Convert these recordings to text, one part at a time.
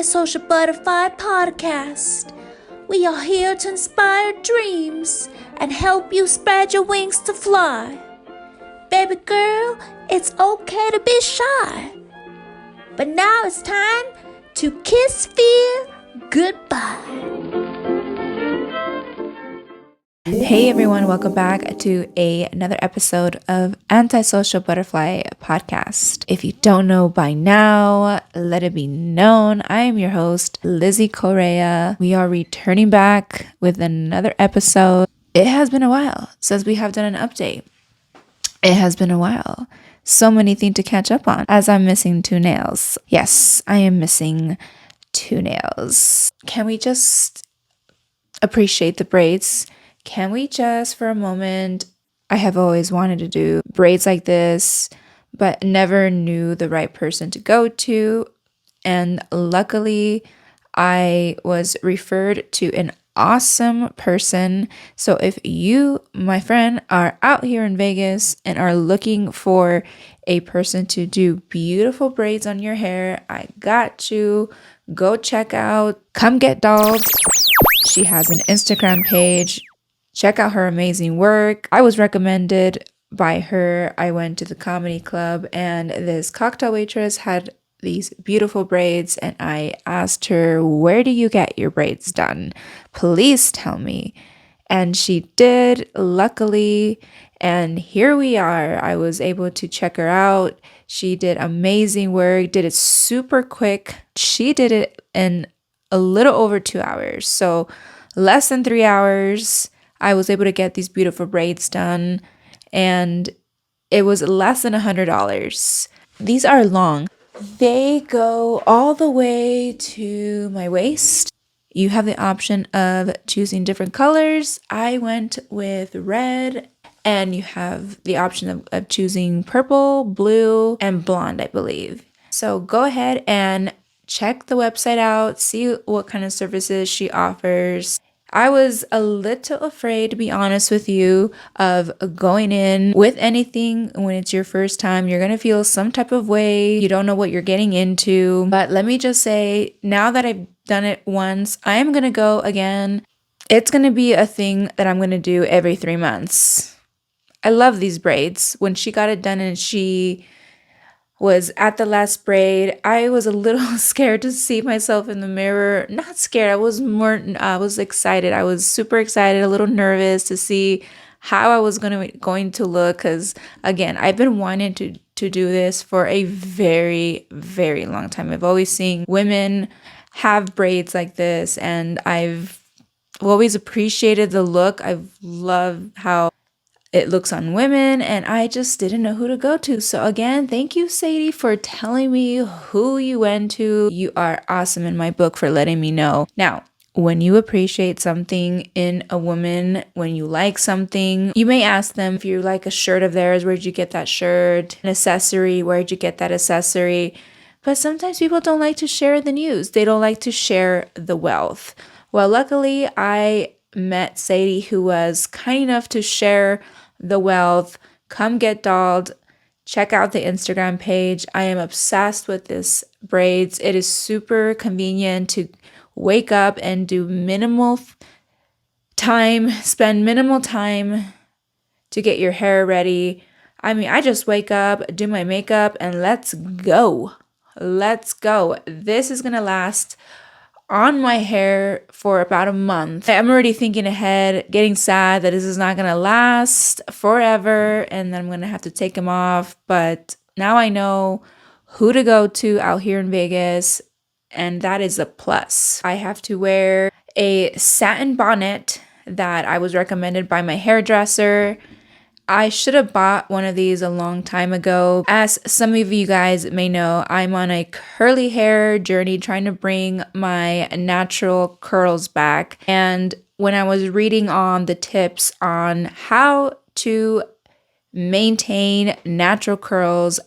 Antisocial Butterfly Podcast. We are here to inspire dreams and help you spread your wings to fly. Baby girl, it's okay to be shy. But now it's time to kiss fear goodbye. Hey everyone, welcome back to another episode of Antisocial Butterfly Podcast. If you don't know by now, let it be known, I am your host, Lissy Correa. We are returning back with another episode. It has been a while since we have done an update. It has been a while. So many things to catch up on, as I'm missing 2 nails. Yes, I am missing 2 nails. Can we just appreciate the braids? Can we just, for a moment, I have always wanted to do braids like this, but never knew the right person to go to. And luckily, I was referred to an awesome person. So if you, my friend, are out here in Vegas and are looking for a person to do beautiful braids on your hair, I got you. Go check out Come Get Dolled. She has an Instagram page. Check out her amazing work. I was recommended by her. I went to the comedy club and this cocktail waitress had these beautiful braids and I asked her, "Where do you get your braids done? Please tell me." And she did, luckily, and here we are. I was able to check her out. She did amazing work, did it super quick. She did it in a little over 2 hours, so less than 3 hours. I was able to get these beautiful braids done, and it was less than $100. These are long. They go all the way to my waist. You have the option of choosing different colors. I went with red, and you have the option of choosing purple, blue, and blonde, I believe. So go ahead and check the website out, see what kind of services she offers. I was a little afraid, to be honest with you, of going in with anything when it's your first time. You're going to feel some type of way. You don't know what you're getting into. But let me just say, now that I've done it once, I am going to go again. It's going to be a thing that I'm going to do every 3 months. I love these braids. When she got it done and she was at the last braid, I was a little scared to see myself in the mirror. Not scared, I was excited. I was super excited, a little nervous to see how I was going to look, because again, I've been wanting to do this for a very, very long time. I've always seen women have braids like this, and I've always appreciated the look. I've loved how it looks on women, and I just didn't know who to go to. So again, thank you, Sadie, for telling me who you went to. You are awesome in my book for letting me know. Now, when you appreciate something in a woman, when you like something, you may ask them, if you like a shirt of theirs, where'd you get that shirt? An accessory, where'd you get that accessory? But sometimes people don't like to share the news. They don't like to share the wealth. Well, luckily, I met Sadie, who was kind enough to share the wealth. Come Get Dolled. Check out the Instagram page. I am obsessed with this braids. It is super convenient to wake up and do spend minimal time to get your hair ready. I mean, I just wake up, do my makeup, and let's go. Let's go. This is gonna last on my hair for about a month. I'm already thinking ahead, getting sad that this is not gonna last forever and then I'm gonna have to take them off. But now I know who to go to out here in Vegas, and that is a plus. I have to wear a satin bonnet that I was recommended by my hairdresser. I should have bought one of these a long time ago. As some of you guys may know, I'm on a curly hair journey trying to bring my natural curls back. And when I was reading on the tips on how to maintain natural curls,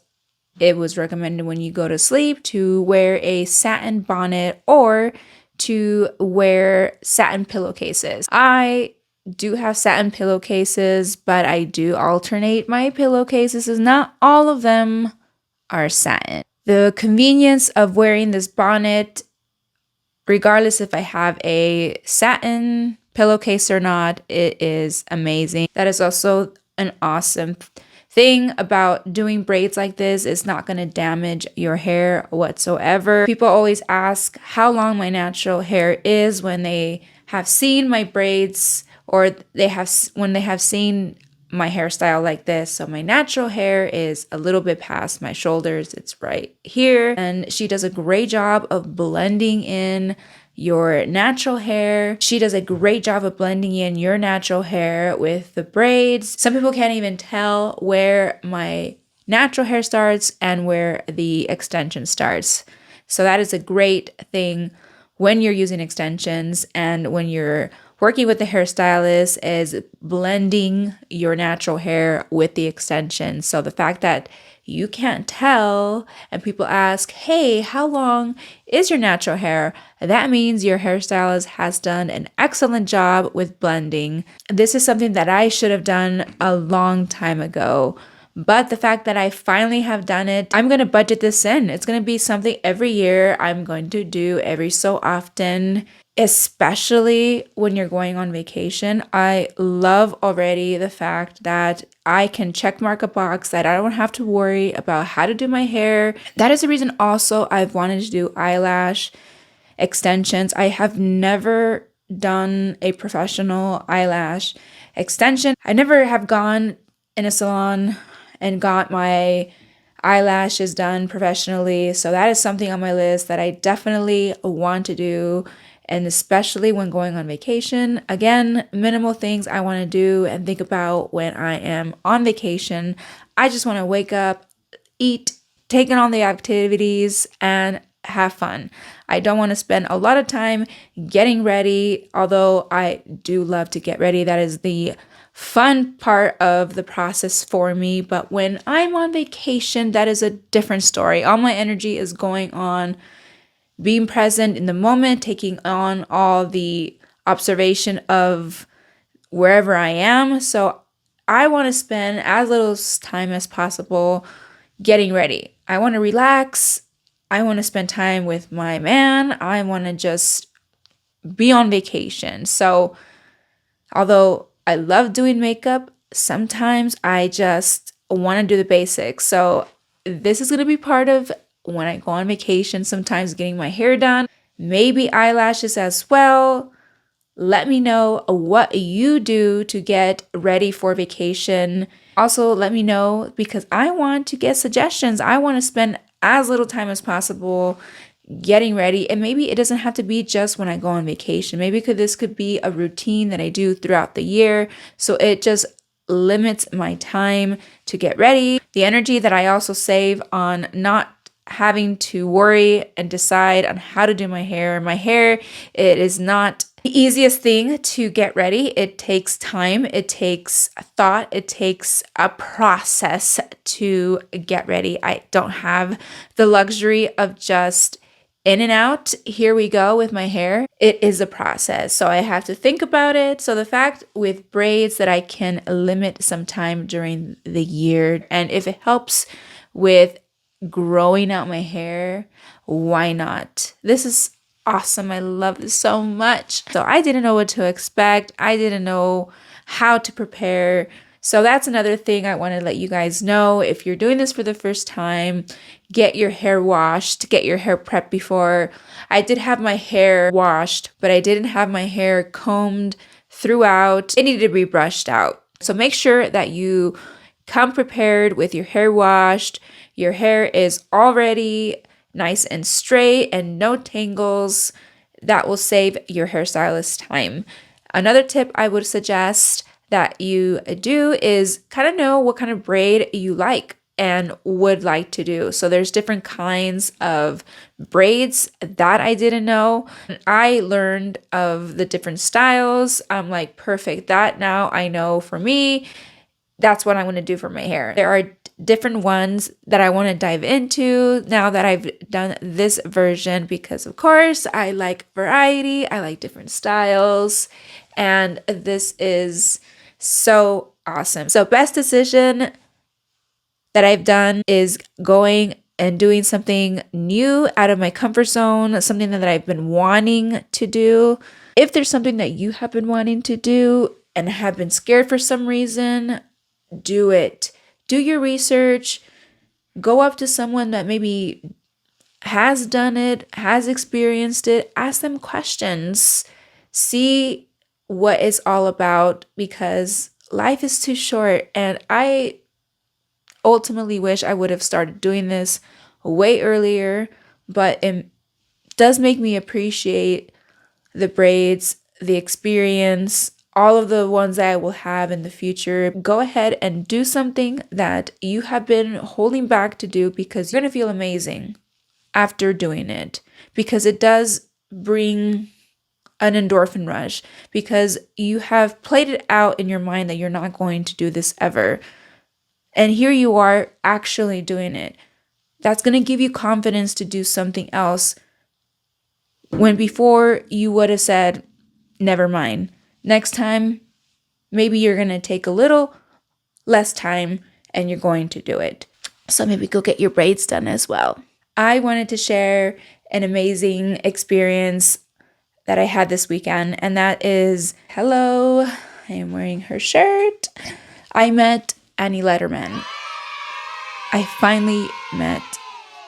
it was recommended when you go to sleep to wear a satin bonnet or to wear satin pillowcases. I do have satin pillowcases, but I do alternate my pillowcases, as not all of them are satin. The convenience of wearing this bonnet regardless if I have a satin pillowcase or not, it is amazing. That is also an awesome thing about doing braids like this. It's not going to damage your hair whatsoever. People always ask how long my natural hair is when they have seen my braids, or when they have seen my hairstyle like this. So my natural hair is a little bit past my shoulders. It's right here. And she does a great job of blending in your natural hair. She does a great job of blending in your natural hair with the braids. Some people can't even tell where my natural hair starts and where the extension starts. So that is a great thing when you're using extensions and when you're working with the hairstylist, is blending your natural hair with the extension. So the fact that you can't tell and people ask, hey, how long is your natural hair? That means your hairstylist has done an excellent job with blending. This is something that I should have done a long time ago. But the fact that I finally have done it, I'm going to budget this in. It's going to be something every year I'm going to do every so often, especially when you're going on vacation. I love already the fact that I can check mark a box, that I don't have to worry about how to do my hair. That is the reason also I've wanted to do eyelash extensions. I have never done a professional eyelash extension. I never have gone in a salon and got my eyelashes done professionally. So that is something on my list that I definitely want to do. And especially when going on vacation. Again, minimal things I want to do and think about when I am on vacation. I just want to wake up, eat, take on the activities, and have fun. I don't want to spend a lot of time getting ready, although I do love to get ready. That is the fun part of the process for me. But when I'm on vacation, that is a different story. All my energy is going on being present in the moment, taking on all the observation of wherever I am. So I want to spend as little time as possible getting ready. I want to relax. I want to spend time with my man. I want to just be on vacation. So although I love doing makeup, sometimes I just want to do the basics. So this is going to be part of when I go on vacation, sometimes getting my hair done, maybe eyelashes as well. Let me know what you do to get ready for vacation. Also, let me know because I want to get suggestions. I want to spend as little time as possible getting ready. And maybe it doesn't have to be just when I go on vacation. Maybe this could be a routine that I do throughout the year. So it just limits my time to get ready. The energy that I also save on not having to worry and decide on how to do my hair. My hair, it is not the easiest thing to get ready. It takes time, it takes thought, it takes a process to get ready. I don't have the luxury of just in and out, here we go with my hair. It is a process, so I have to think about it. So the fact with braids that I can limit some time during the year, and if it helps with growing out my hair, why not? This is awesome. I love this so much. So I didn't know what to expect. I didn't know how to prepare. So that's another thing I want to let you guys know. If you're doing this for the first time, get your hair washed, get your hair prepped before. I did have my hair washed, but I didn't have my hair combed throughout. It needed to be brushed out. So make sure that you come prepared with your hair washed. Your hair is already nice and straight and no tangles. That will save your hairstylist time. Another tip I would suggest that you do is kind of know what kind of braid you like and would like to do. So there's different kinds of braids that I didn't know. I learned of the different styles. I'm like, perfect. That now I know for me, that's what I'm going to do for my hair. There are different ones that I want to dive into now that I've done this version because, of course, I like variety. I like different styles. And this is so awesome. So best decision that I've done is going and doing something new out of my comfort zone, something that I've been wanting to do. If there's something that you have been wanting to do and have been scared for some reason, do it. Do your research. Go up to someone that maybe has done it, has experienced it. Ask them questions. See what it's all about, because life is too short. And I ultimately wish I would have started doing this way earlier, but it does make me appreciate the braids, the experience, all of the ones that I will have in the future. Go ahead and do something that you have been holding back to do, because you're going to feel amazing after doing it, because it does bring an endorphin rush, because you have played it out in your mind that you're not going to do this ever. And here you are actually doing it. That's going to give you confidence to do something else, when before you would have said, never mind. Next time, maybe you're going to take a little less time and you're going to do it. So maybe go get your braids done as well. I wanted to share an amazing experience that I had this weekend, and that is, hello, I am wearing her shirt. I met Annie Lederman. I finally met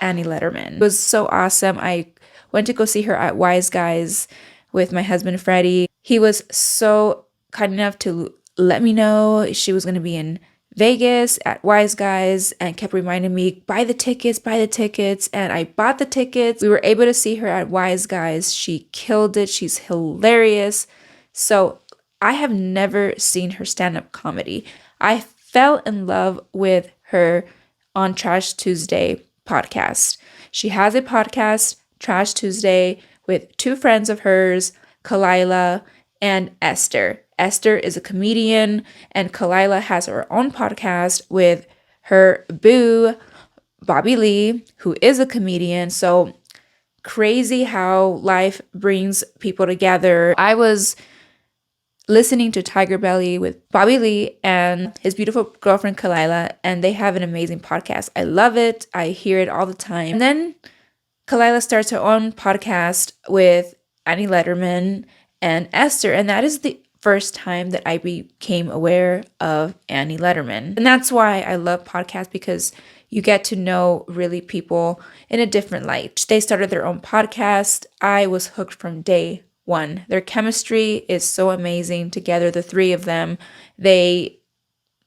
Annie Lederman. It was so awesome. I went to go see her at Wise Guys with my husband, Freddie. He was so kind enough to let me know she was going to be in Vegas at Wise Guys and kept reminding me, buy the tickets. And I bought the tickets. We were able to see her at Wise Guys. She killed it. She's hilarious. So I have never seen her stand-up comedy. I fell in love with her on Trash Tuesday podcast. She has a podcast, Trash Tuesday, with two friends of hers, Kalila and Esther. Esther is a comedian, and Kalila has her own podcast with her boo, Bobby Lee, who is a comedian. So crazy how life brings people together. I was listening to Tiger Belly with Bobby Lee and his beautiful girlfriend Kalila, and they have an amazing podcast. I love it. I hear it all the time. And then Kalila starts her own podcast with Annie Lederman and Esther, and that is the first time that I became aware of Annie Lederman. And that's why I love podcasts, because you get to know really people in a different light. They started their own podcast. I was hooked from day one. Their chemistry is so amazing together, the three of them. They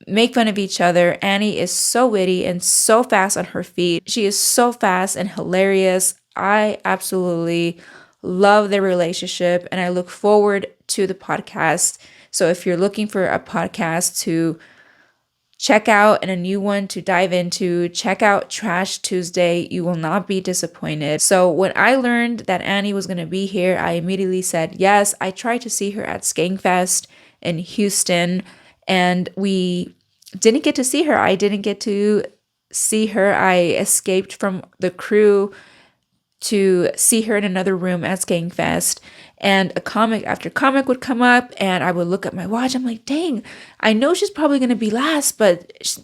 make fun of each other. Annie is so witty and so fast on her feet. She is so fast and hilarious. I absolutely love their relationship, and I look forward to the podcast. So if you're looking for a podcast to check out and a new one to dive into, check out Trash Tuesday. You will not be disappointed. So when I learned that Annie was going to be here, I immediately said yes. I tried to see her at Skankfest in Houston, and we didn't get to see her. I didn't get to see her. I escaped from the crew to see her in another room at Skankfest, and a comic after comic would come up, and I would look at my watch. I'm like, dang, I know she's probably going to be last, but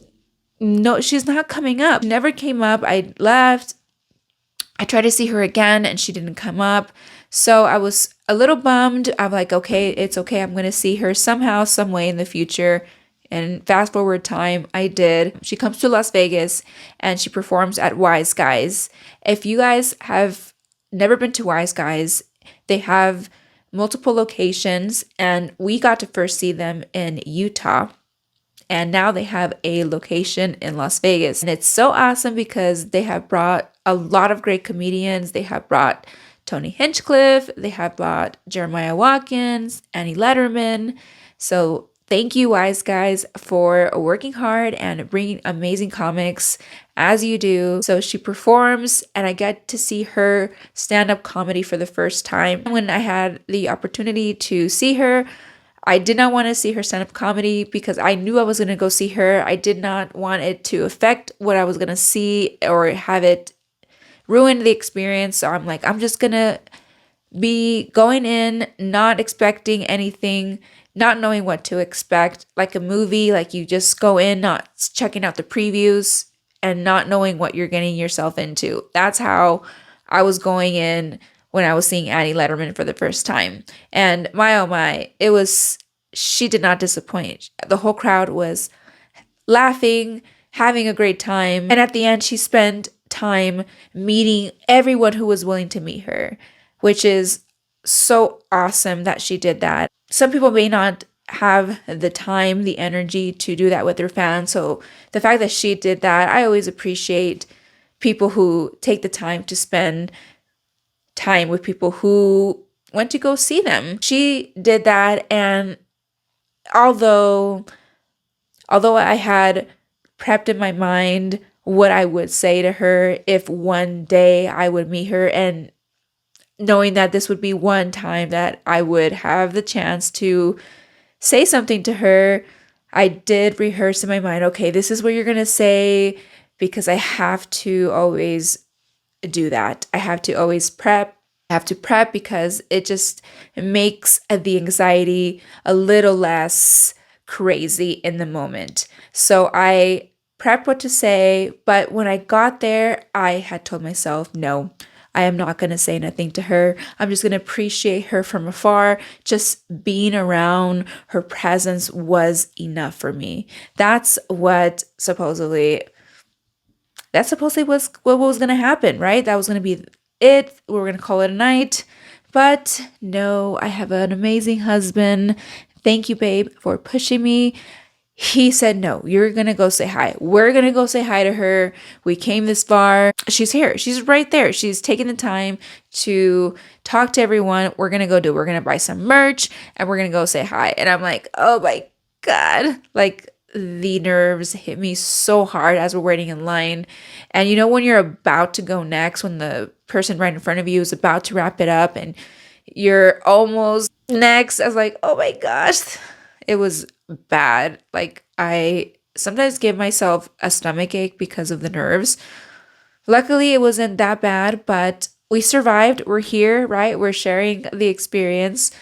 no, she's not coming up. She never came up. I left. I tried to see her again, and she didn't come up. So I was a little bummed. I'm like, okay, it's okay. I'm going to see her somehow, some way in the future. And fast forward time, I did. She comes to Las Vegas and she performs at Wise Guys. If you guys have never been to Wise Guys, they have multiple locations, and we got to first see them in Utah. And now they have a location in Las Vegas. And it's so awesome because they have brought a lot of great comedians. They have brought Tony Hinchcliffe. They have brought Jeremiah Watkins, Annie Lederman. So thank you, Wise Guys, for working hard and bringing amazing comics as you do. So she performs, and I get to see her stand-up comedy for the first time. When I had the opportunity to see her, I did not want to see her stand-up comedy because I knew I was going to go see her. I did not want it to affect what I was going to see or have it ruin the experience. So I'm like, I'm just going to be going in, not expecting anything, not knowing what to expect, like a movie, like you just go in, not checking out the previews, and not knowing what you're getting yourself into. That's how I was going in when I was seeing Annie Lederman for the first time. And my oh my, she did not disappoint. The whole crowd was laughing, having a great time. And at the end, she spent time meeting everyone who was willing to meet her, which is so awesome that she did that. Some people may not have the time, the energy to do that with their fans. So the fact that she did that, I always appreciate people who take the time to spend time with people who went to go see them. She did that, and although I had prepped in my mind what I would say to her if one day I would meet her, and knowing that this would be one time that I would have the chance to say something to her, I did rehearse in my mind, okay, this is what you're going to say, because I have to always do that. I have to always prep. I have to prep because it just makes the anxiety a little less crazy in the moment. So I prepped what to say, but when I got there, I had told myself, no, I am not going to say nothing to her. I'm just going to appreciate her from afar. Just being around her presence was enough for me. That's supposedly was what was going to happen, right? That was going to be it. We were going to call it a night. But no, I have an amazing husband. Thank you, babe, for pushing me. He said, no, you're going to go say hi. We're going to go say hi to her. We came this far. She's here. She's right there. She's taking the time to talk to everyone. We're going to buy some merch and we're going to go say hi. And I'm like, oh my God. Like, the nerves hit me so hard as we're waiting in line. And you know, when you're about to go next, when the person right in front of you is about to wrap it up and you're almost next, I was like, oh my gosh, it was bad. Like, I sometimes give myself a stomach ache because of the nerves. Luckily, it wasn't that bad, but we survived. We're here, right? We're sharing the experience.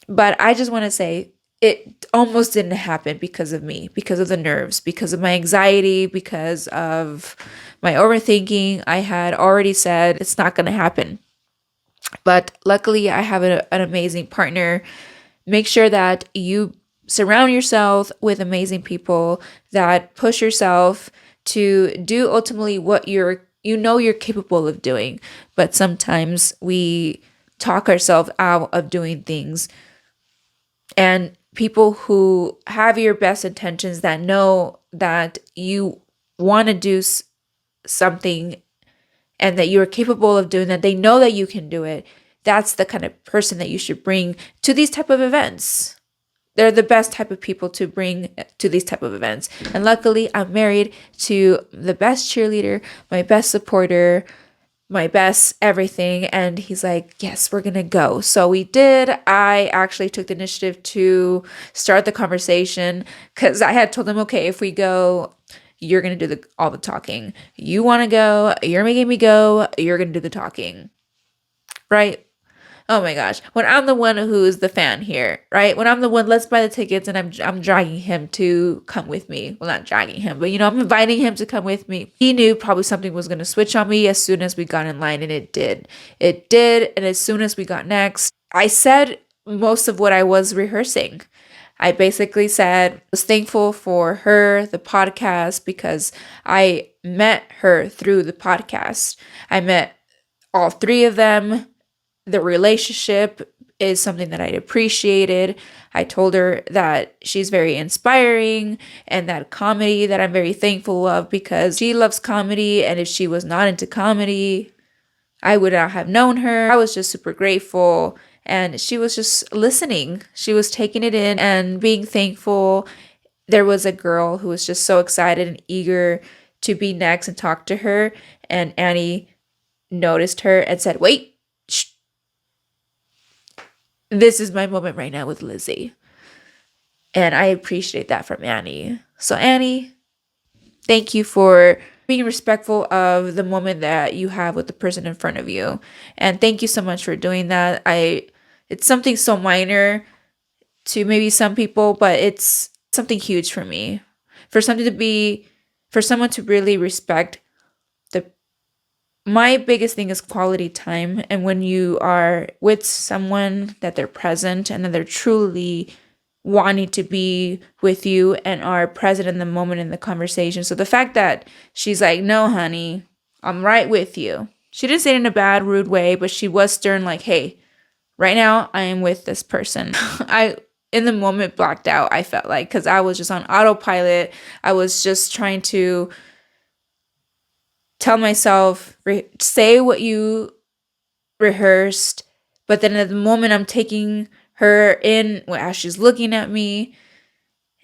But I just want to say, it almost didn't happen because of me, because of the nerves, because of my anxiety, because of my overthinking. I had already said it's not going to happen. But luckily, I have an amazing partner. Make sure that you surround yourself with amazing people that push yourself to do ultimately what you're capable of doing. But sometimes we talk ourselves out of doing things. And people who have your best intentions, that know that you want to do something and that you're capable of doing that, they know that you can do it. That's the kind of person that you should bring to these type of events. They're the best type of people to bring to these type of events. And luckily, I'm married to the best cheerleader, my best supporter, my best everything. And he's like, yes, we're gonna go. So we did. I actually took the initiative to start the conversation because I had told him, okay, if we go, you're gonna do all the talking. You want to go, you're making me go, you're gonna do the talking, right? Oh my gosh, when I'm the one who's the fan here, right? When I'm the one, let's buy the tickets, and I'm dragging him to come with me. Well, not dragging him, but I'm inviting him to come with me. He knew probably something was going to switch on me as soon as we got in line, and it did. It did, and as soon as we got next, I said most of what I was rehearsing. I basically said I was thankful for her, the podcast, because I met her through the podcast. I met all three of them. The relationship is something that I appreciated. I told her that she's very inspiring and that comedy that I'm very thankful of, because she loves comedy. And if she was not into comedy, I would not have known her. I was just super grateful. And she was just listening. She was taking it in and being thankful. There was a girl who was just so excited and eager to be next and talk to her. And Annie noticed her and said, wait. This is my moment right now with Lizzie. And I appreciate that from Annie. So Annie, thank you for being respectful of the moment that you have with the person in front of you. And thank you so much for doing that. It's something so minor to maybe some people, but it's something huge for me. For something to be for someone to really respect my biggest thing is quality time. And when you are with someone that they're present and that they're truly wanting to be with you and are present in the moment in the conversation. So the fact that she's like, no, honey, I'm right with you. She didn't say it in a bad, rude way, but she was stern, like, hey, right now I am with this person. I, in the moment, blacked out, I felt like, because I was just on autopilot. I was just trying to tell myself, say what you rehearsed, but then at the moment I'm taking her in as she's looking at me,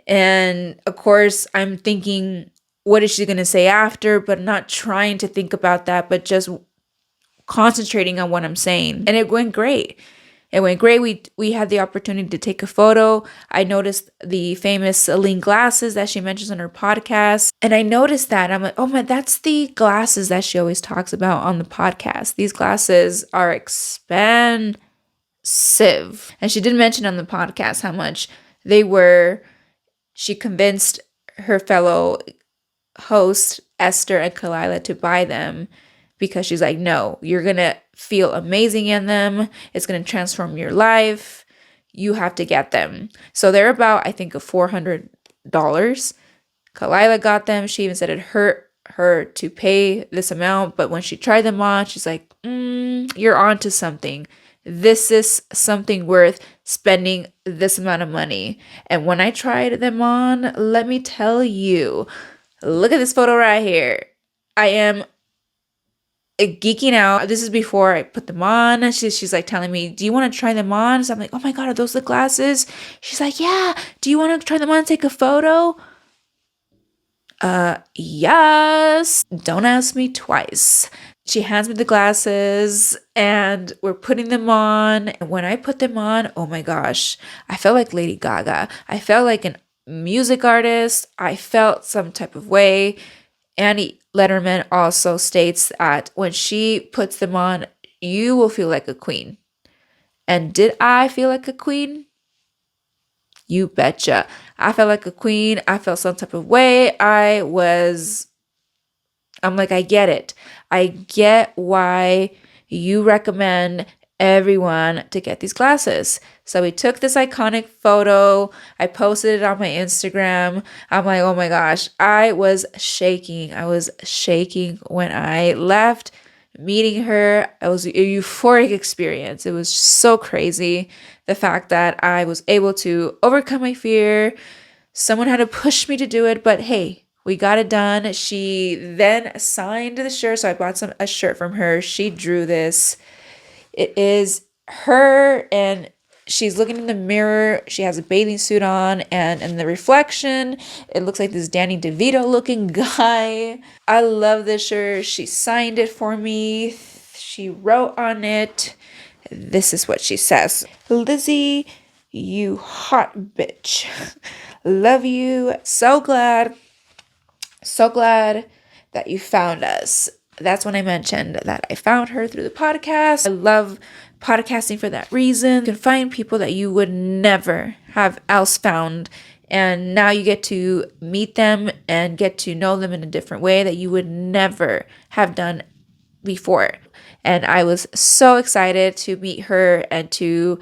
and of course I'm thinking, what is she going to say after, but not trying to think about that, but just concentrating on what I'm saying. And it went great. It went great. We had the opportunity to take a photo. I noticed the famous Celine glasses that she mentions on her podcast. And I noticed that. I'm like, oh my, that's the glasses that she always talks about on the podcast. These glasses are expensive. And she did mention on the podcast how much they were. She convinced her fellow hosts, Esther and Kalila, to buy them, because she's like, no, you're going to feel amazing in them. It's going to transform your life. You have to get them. So they're about, I think, $400. Kalila got them. She even said it hurt her to pay this amount. But when she tried them on, she's like, you're onto something. This is something worth spending this amount of money. And when I tried them on, let me tell you, look at this photo right here. I am geeking out. This is before I put them on. She's like telling me, do you want to try them on? So I'm like, oh my God, are those the glasses? She's like, yeah. Do you want to try them on and take a photo? Yes. Don't ask me twice. She hands me the glasses and we're putting them on. And when I put them on, oh my gosh, I felt like Lady Gaga. I felt like a music artist. I felt some type of way. Annie Lederman also states that when she puts them on, you will feel like a queen. And did I feel like a queen? You betcha. I felt like a queen. I felt some type of way. I'm like, I get it. I get why you recommend everyone to get these glasses. So we took this iconic photo. I posted it on my Instagram. I'm like, oh my gosh, I was shaking. I was shaking when I left meeting her. It was a euphoric experience. It was so crazy. The fact that I was able to overcome my fear. Someone had to push me to do it, but hey, we got it done. She then signed the shirt. So I bought a shirt from her. She drew this. It is her, and she's looking in the mirror. She has a bathing suit on, and in the reflection, it looks like this Danny DeVito looking guy. I love this shirt. She signed it for me. She wrote on it. This is what she says. Lizzie, you hot bitch. Love you. So glad that you found us. That's when I mentioned that I found her through the podcast. I love podcasting for that reason. You can find people that you would never have else found. And now you get to meet them and get to know them in a different way that you would never have done before. And I was so excited to meet her and to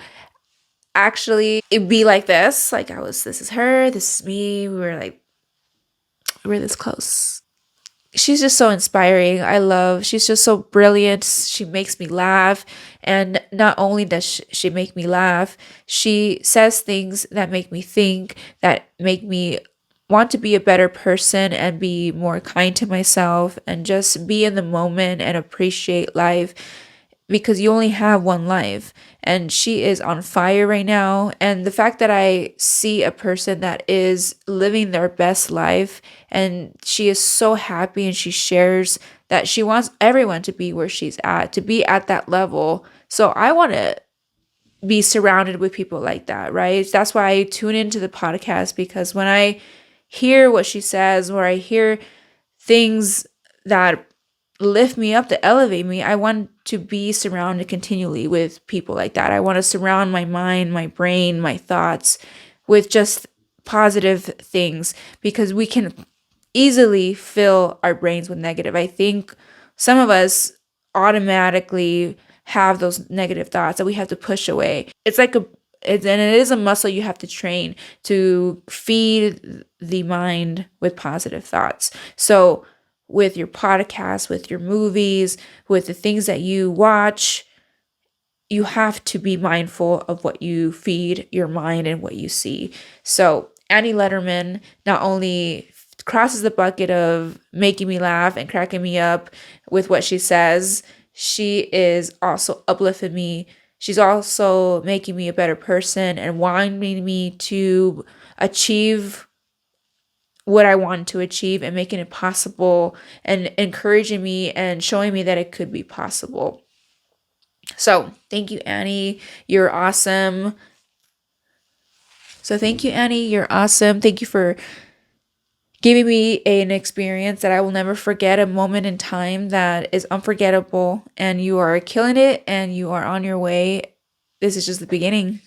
actually be like this. Like this is her, this is me. We're this close. She's just so inspiring. She's just so brilliant. She makes me laugh. And not only does she make me laugh, she says things that make me think, that make me want to be a better person and be more kind to myself and just be in the moment and appreciate life, because you only have one life. And she is on fire right now. And the fact that I see a person that is living their best life and she is so happy and she shares that she wants everyone to be where she's at, to be at that level. So I want to be surrounded with people like that, right? That's why I tune into the podcast, because when I hear what she says, or I hear things that lift me up, to elevate me, I want to be surrounded continually with people like that. I want to surround my mind, my brain, my thoughts with just positive things, because we can easily fill our brains with negative. I think some of us automatically have those negative thoughts that we have to push away. It's like it is a muscle you have to train to feed the mind with positive thoughts. So with your podcast, with your movies, with the things that you watch, you have to be mindful of what you feed your mind and what you see. So Annie Lederman not only crosses the bucket of making me laugh and cracking me up with what she says, she is also uplifting me. She's also making me a better person and wanting me to achieve what I want to achieve and making it possible and encouraging me and showing me that it could be possible. So thank you, Annie. You're awesome. Thank you for giving me an experience that I will never forget, a moment in time that is unforgettable, and you are killing it and you are on your way. This is just the beginning.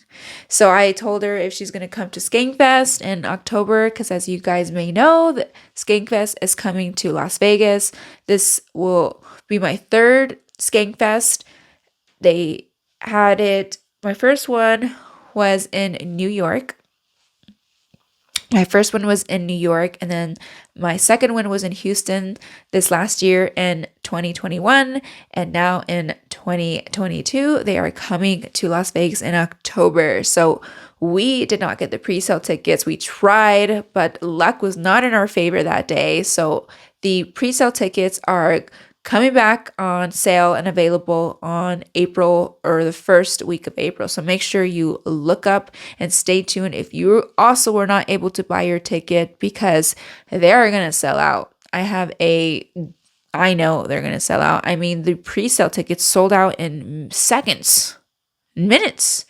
So I told her if she's going to come to Skankfest in October, because as you guys may know, that Skankfest is coming to Las Vegas. This will be my third Skankfest. They had it, my first one was in New York. And then my second one was in Houston this last year in 2021, and now in 2022 they are coming to Las Vegas in October. So we did not get the pre-sale tickets. We tried, but luck was not in our favor that day. So the pre-sale tickets are coming back on sale and available on April, or the first week of April. So make sure you look up and stay tuned if you also were not able to buy your ticket, because they're going to sell out. I know they're going to sell out. I mean, the pre-sale tickets sold out in seconds, minutes.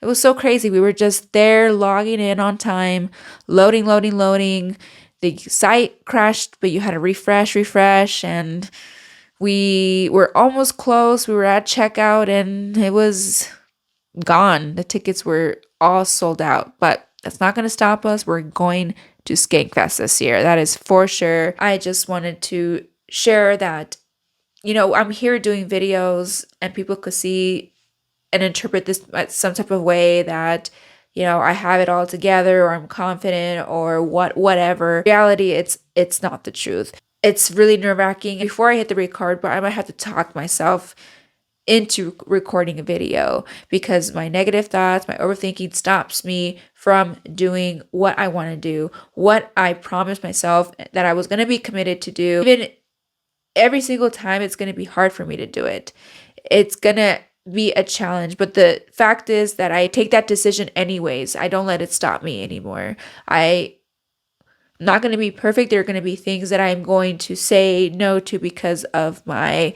It was so crazy. We were just there logging in on time, loading. The site crashed, but you had to refresh, and we were almost close. We were at checkout and it was gone. The tickets were all sold out, but that's not going to stop us. We're going to Skankfest this year. That is for sure. I just wanted to share that, I'm here doing videos and people could see and interpret this some type of way that, I have it all together, or I'm confident, or whatever. In reality, it's not the truth. It's really nerve-wracking. Before I hit the record button, I might have to talk myself into recording a video, because my negative thoughts, my overthinking stops me from doing what I want to do, what I promised myself that I was going to be committed to do. Even every single time, it's going to be hard for me to do it. It's going to be a challenge, but the fact is that I take that decision anyways. I don't let it stop me anymore. I'm not going to be perfect. There are going to be things that I'm going to say no to because of my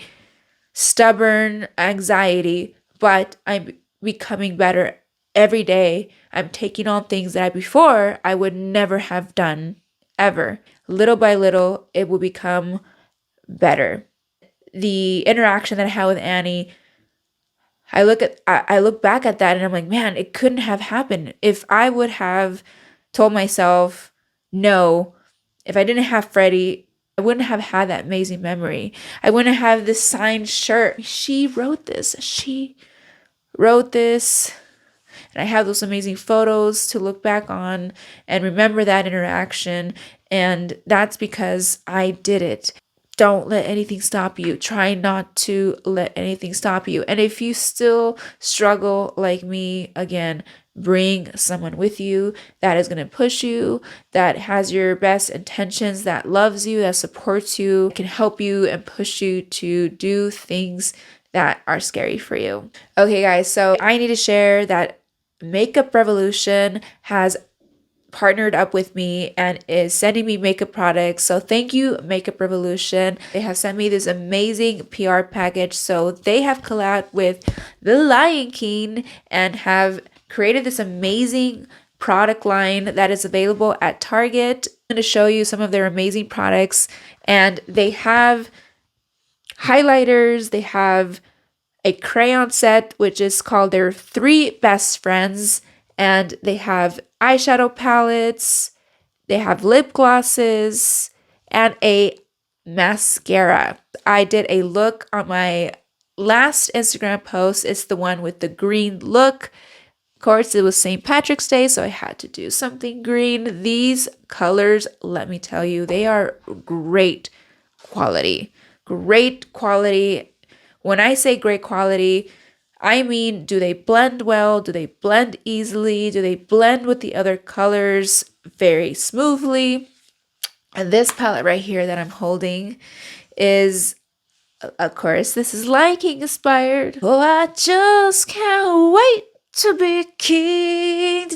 stubborn anxiety, but I'm becoming better every day. I'm taking on things that before I would never have done, ever. Little by little, it will become better. The interaction that I had with Annie, I look back at that and I'm like, man, it couldn't have happened. If I would have told myself no, if I didn't have Freddie, I wouldn't have had that amazing memory. I wouldn't have this signed shirt. She wrote this. And I have those amazing photos to look back on and remember that interaction. And that's because I did it. Don't let anything stop you. Try not to let anything stop you. And if you still struggle like me, again, bring someone with you that is going to push you, that has your best intentions, that loves you, that supports you, can help you and push you to do things that are scary for you. Okay, guys, so I need to share that Makeup Revolution has partnered up with me and is sending me makeup products. So thank you, Makeup Revolution. They have sent me this amazing PR package. So they have collabed with The Lion King and have created this amazing product line that is available at Target. I'm going to show you some of their amazing products, and they have highlighters, they have a crayon set, which is called their 3 Best Friends, and they have eyeshadow palettes, they have lip glosses, and a mascara. I did a look on my last Instagram post. It's the one with the green look. Of course, it was St. Patrick's Day, so I had to do something green. These colors, let me tell you, they are great quality. Great quality. When I say great quality, I mean, do they blend well? Do they blend easily? Do they blend with the other colors very smoothly? And this palette right here that I'm holding is, of course, this is Lion King inspired. Oh, I just can't wait to be king.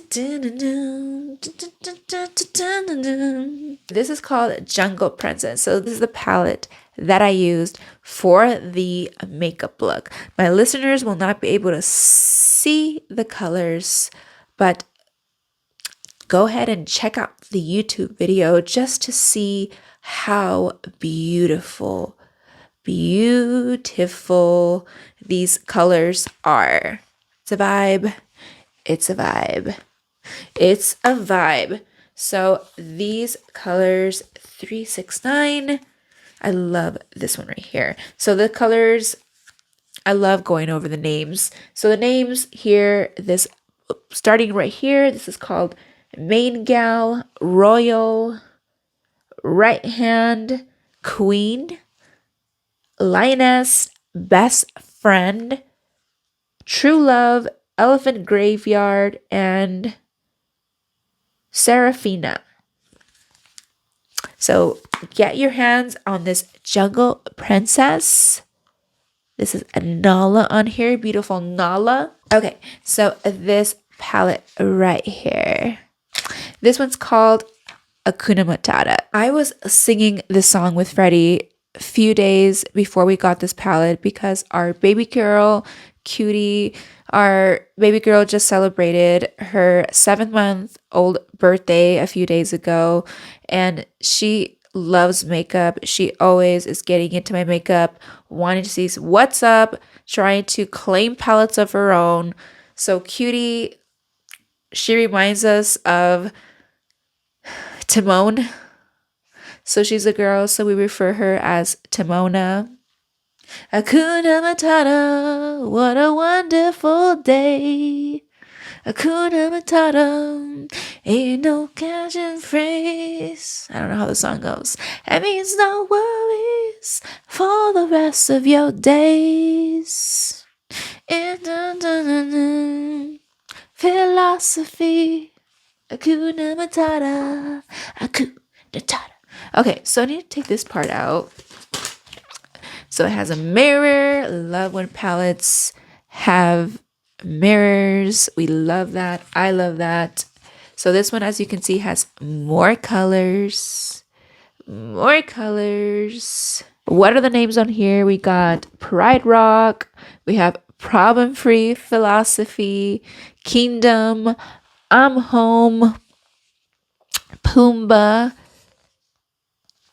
This is called Jungle Princess. So this is the palette that I used for the makeup look. My listeners will not be able to see the colors, but go ahead and check out the YouTube video just to see how beautiful these colors are. It's a vibe. It's a vibe. It's a vibe. So these colors, 369. I love this one right here. So the colors, I love going over the names. So the names here, this starting right here, this is called Main Gal, Royal, Right Hand, Queen, Lioness, Best Friend, True Love, Elephant Graveyard, and Seraphina. So get your hands on this Jungle Princess. This is a Nala on here, beautiful Nala. Okay, so this palette right here. This one's called Hakuna Matata. I was singing this song with Freddie a few days before we got this palette because our baby girl, Cutie, our baby girl just celebrated her 7-month-old birthday a few days ago, and she loves makeup. She always is getting into my makeup, wanting to see what's up, trying to claim palettes of her own. So Cutie, she reminds us of Timon. So she's a girl, so we refer her as Timona. Hakuna Matata, what a wonderful day. Hakuna Matata, ain't no catching phrase. I don't know how the song goes. It means no worries for the rest of your days. Philosophy. Hakuna Matata, Hakuna Matata. Okay, so I need to take this part out. So it has a mirror. Love when palettes have mirrors. We love that. I love that. So this one, as you can see, has more colors. More colors. What are the names on here? We got Pride Rock. We have Problem Free Philosophy, Kingdom, I'm Home, Pumbaa,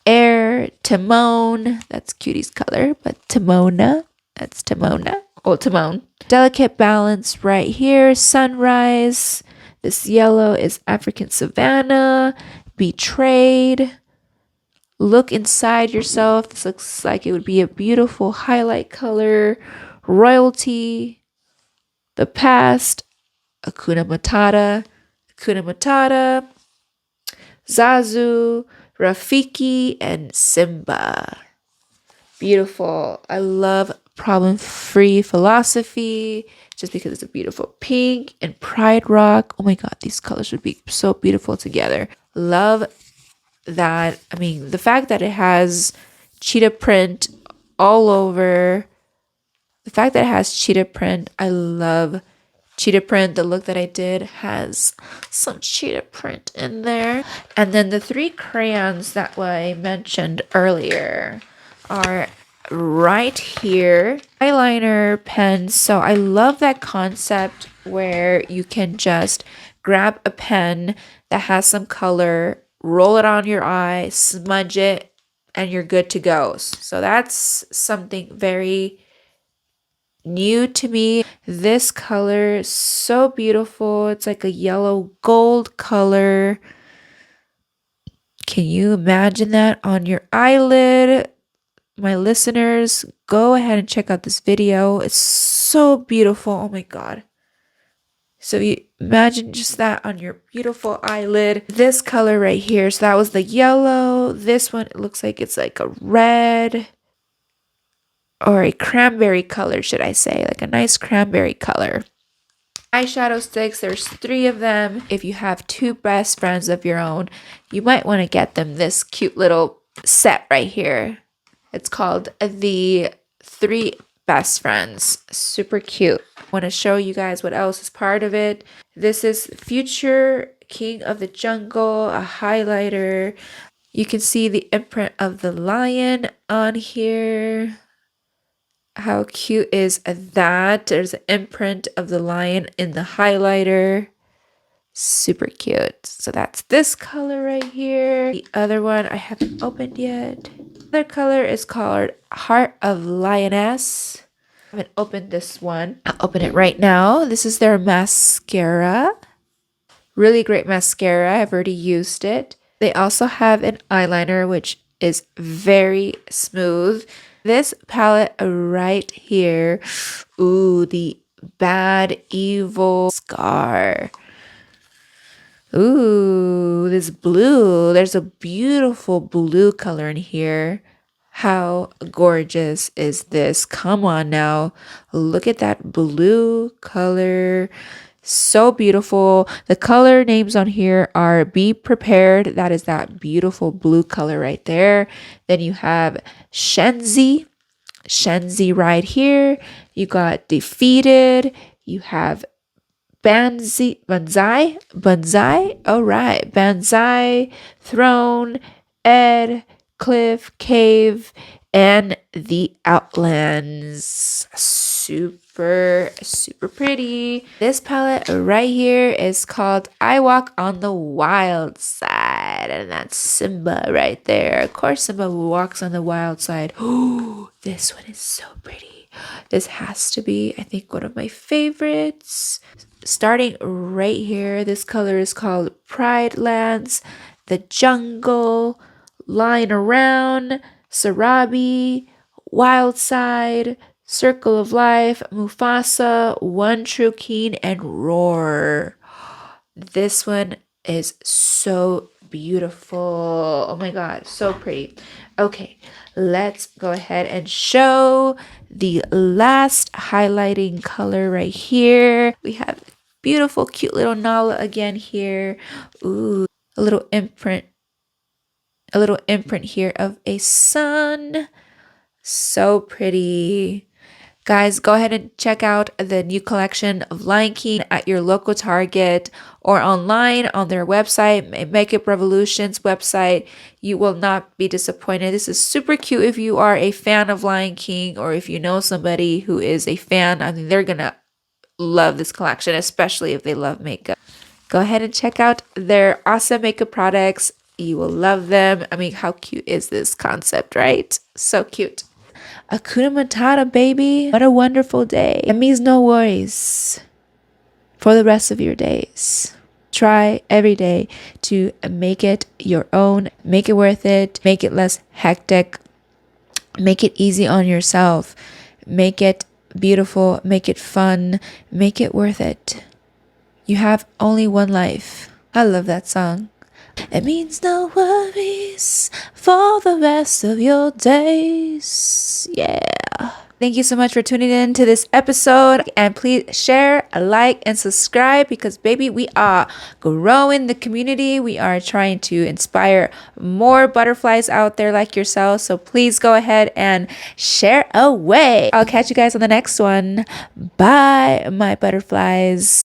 Air, Timon, that's Cutie's color, but Timona, that's Timona, oh, Timon. Delicate Balance right here, Sunrise, this yellow is African Savannah, Betrayed, Look Inside Yourself, this looks like it would be a beautiful highlight color, Royalty, The Past, Hakuna Matata, Zazu, Rafiki, and Simba. Beautiful. I love Problem Free Philosophy just because it's a beautiful pink, and Pride Rock. Oh my god, these colors would be so beautiful together. Love that. I mean, the fact that it has cheetah print all over. The fact that it has cheetah print, I love cheetah print. The look that I did has some cheetah print in there. And then the 3 crayons that I mentioned earlier are right here. Eyeliner pens. So I love that concept where you can just grab a pen that has some color, roll it on your eye, smudge it, and you're good to go. So that's something very new to me. This color is so beautiful. It's like a yellow gold color. Can you imagine that on your eyelid? My listeners, go ahead and check out this video. It's so beautiful. Oh my God. So you imagine just that on your beautiful eyelid. This color right here. So that was the yellow. This one, it looks like it's like a red or a cranberry color, should I say. Like a nice cranberry color. Eyeshadow sticks, there's 3 of them. If you have 2 best friends of your own, you might want to get them this cute little set right here. It's called the 3 Best Friends. Super cute. I want to show you guys what else is part of it. This is Future King of the Jungle, a highlighter. You can see the imprint of the lion on here. How cute is that? There's an imprint of the lion in the highlighter. Super cute. So that's this color right here. The other one I haven't opened yet. The other color is called Heart of Lioness. I haven't opened this one. I'll open it right now. This is their mascara. Really great mascara. I've already used it. They also have an eyeliner, which is very smooth. This palette right here. Ooh, the Bad Evil Scar. Ooh, this blue. There's a beautiful blue color in here. How gorgeous is this? Come on now. Look at that blue color. So beautiful. The color names on here are Be Prepared. That is that beautiful blue color right there. Then you have Shenzi right here. You got Defeated. You have Banzai. All right. Banzai, Throne, Ed, Cliff, Cave, and The Outlands. Super pretty. This palette right here is called I Walk on the Wild Side, and that's Simba right there. Of course, Simba walks on the wild side. Oh, this one is so pretty. This has to be, I think, one of my favorites. Starting right here, this color is called Pride Lands, The Jungle, Lying Around, Sarabi, Wild Side, Circle of Life, Mufasa, One True King, and Roar. This one is so beautiful. Oh my God, so pretty. Okay, let's go ahead and show the last highlighting color right here. We have beautiful, cute little Nala again here. Ooh, a little imprint here of a sun. So pretty. Guys, go ahead and check out the new collection of Lion King at your local Target or online on their website, Makeup Revolution's website. You will not be disappointed. This is super cute if you are a fan of Lion King or if you know somebody who is a fan. I mean, they're going to love this collection, especially if they love makeup. Go ahead and check out their awesome makeup products. You will love them. I mean, how cute is this concept, right? So cute. Hakuna Matata, baby. What a wonderful day. That means no worries for the rest of your days. Try every day to make it your own. Make it worth it. Make it less hectic. Make it easy on yourself. Make it beautiful. Make it fun. Make it worth it. You have only one life. I love that song. It means no worries for the rest of your days. Yeah. Thank you so much for tuning in to this episode. And please share, like, and subscribe because, baby, we are growing the community. We are trying to inspire more butterflies out there like yourself. So please go ahead and share away. I'll catch you guys on the next one. Bye, my butterflies.